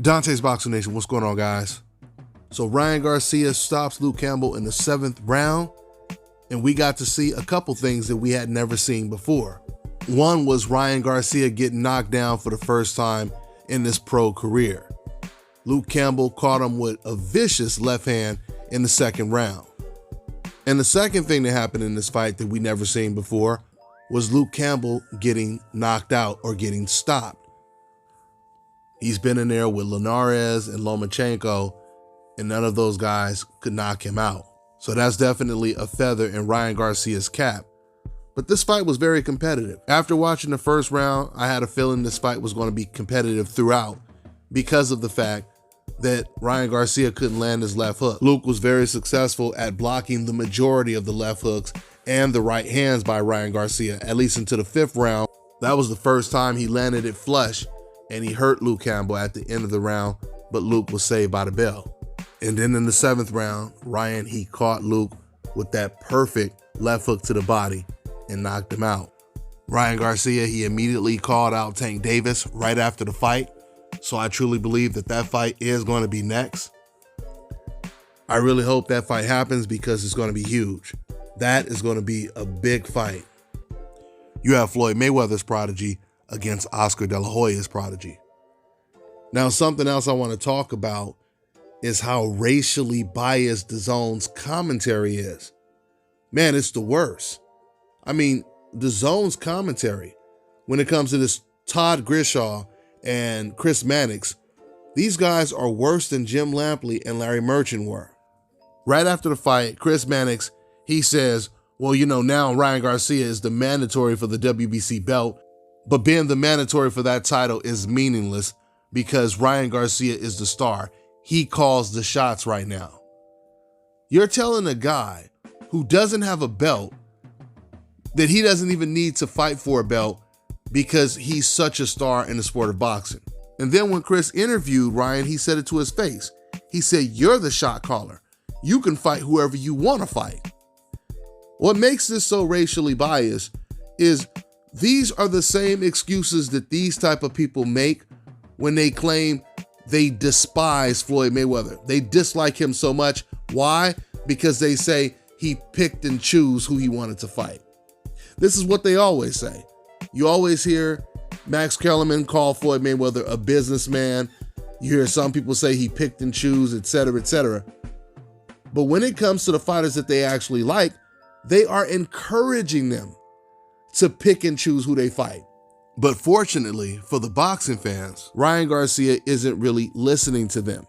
Dante's Boxing Nation, what's going on, guys? So Ryan Garcia stops Luke Campbell in the 7th round, and we got to see a couple things that we had never seen before. One was Ryan Garcia getting knocked down for the first time in his pro career. Luke Campbell caught him with a vicious left hand in the 2nd round. And the second thing that happened in this fight that we never seen before was Luke Campbell getting knocked out or getting stopped. He's been in there with Linares and Lomachenko, and none of those guys could knock him out. So that's definitely a feather in Ryan Garcia's cap. But this fight was very competitive. After watching the first round, I had a feeling this fight was going to be competitive throughout because of the fact that Ryan Garcia couldn't land his left hook. Luke was very successful at blocking the majority of the left hooks and the right hands by Ryan Garcia, at least into the 5th round. That was the first time he landed it flush, and he hurt Luke Campbell at the end of the round, but Luke was saved by the bell. And then in the 7th round, Ryan, he caught Luke with that perfect left hook to the body and knocked him out. Ryan Garcia, he immediately called out Tank Davis right after the fight. So I truly believe that that fight is going to be next. I really hope that fight happens because it's going to be huge. That is going to be a big fight. You have Floyd Mayweather's prodigy against Oscar De La Hoya's prodigy. Now, something else I want to talk about is how racially biased DAZN's commentary is. Man, it's the worst. I mean, DAZN's commentary, when it comes to this Todd Grishaw and Chris Mannix, these guys are worse than Jim Lampley and Larry Merchant were. Right after the fight, Chris Mannix, he says, well, you know, now Ryan Garcia is the mandatory for the WBC belt, but being the mandatory for that title is meaningless because Ryan Garcia is the star. He calls the shots right now. You're telling a guy who doesn't have a belt that he doesn't even need to fight for a belt because he's such a star in the sport of boxing. And then when Chris interviewed Ryan, he said it to his face. He said, you're the shot caller. You can fight whoever you want to fight. What makes this so racially biased is these are the same excuses that these type of people make when they claim they despise Floyd Mayweather. They dislike him so much. Why? Because they say he picked and chose who he wanted to fight. This is what they always say. You always hear Max Kellerman call Floyd Mayweather a businessman. You hear some people say he picked and chose, etc., etc. But when it comes to the fighters that they actually like, they are encouraging them to pick and choose who they fight. But fortunately for the boxing fans, Ryan Garcia isn't really listening to them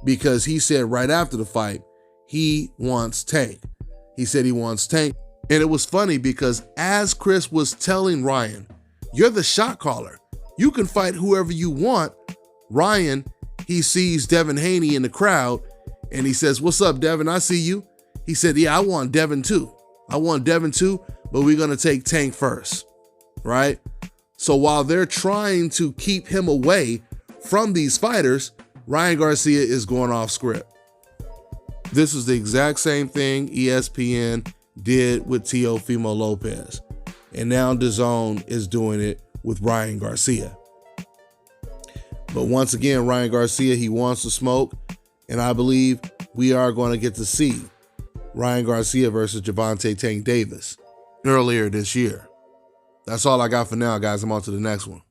because he said right after the fight, he wants Tank. He said he wants Tank. And it was funny because as Chris was telling Ryan, you're the shot caller. You can fight whoever you want. Ryan, he sees Devin Haney in the crowd and he says, what's up, Devin? I see you. He said, yeah, I want Devin too. I want Devin too, but we're going to take Tank first, right? So while they're trying to keep him away from these fighters, Ryan Garcia is going off script. This is the exact same thing ESPN did with Teofimo Lopez. And now DAZN is doing it with Ryan Garcia. But once again, Ryan Garcia, he wants to smoke. And I believe we are going to get to see Ryan Garcia versus Gervonta Tank Davis earlier this year. That's all I got for now, guys. I'm on to the next one.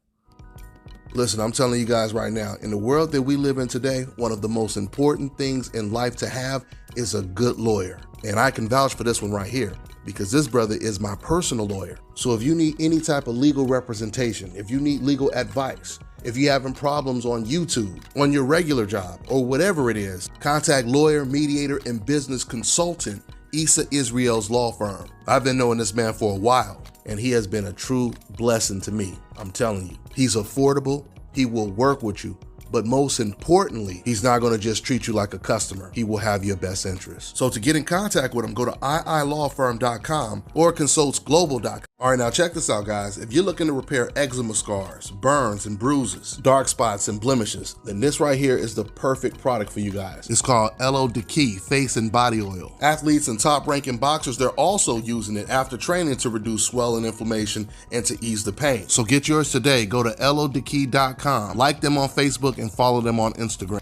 Listen, I'm telling you guys right now, in the world that we live in today, one of the most important things in life to have is a good lawyer. And I can vouch for this one right here because this brother is my personal lawyer. So if you need any type of legal representation, if you need legal advice, if you're having problems on YouTube, on your regular job, or whatever it is, contact lawyer, mediator, and business consultant Issa Israel's law firm. I've been knowing this man for a while, and he has been a true blessing to me. I'm telling you, he's affordable, he will work with you, but most importantly, he's not going to just treat you like a customer. He will have your best interest. So to get in contact with him, go to iilawfirm.com or consultsglobal.com. All right, now check this out, guys. If you're looking to repair eczema scars, burns and bruises, dark spots and blemishes, then this right here is the perfect product for you guys. It's called Elo Diki Face and Body Oil. Athletes and top-ranking boxers, they're also using it after training to reduce swelling, inflammation, and to ease the pain. So get yours today. Go to elodiki.com, like them on Facebook, and follow them on Instagram.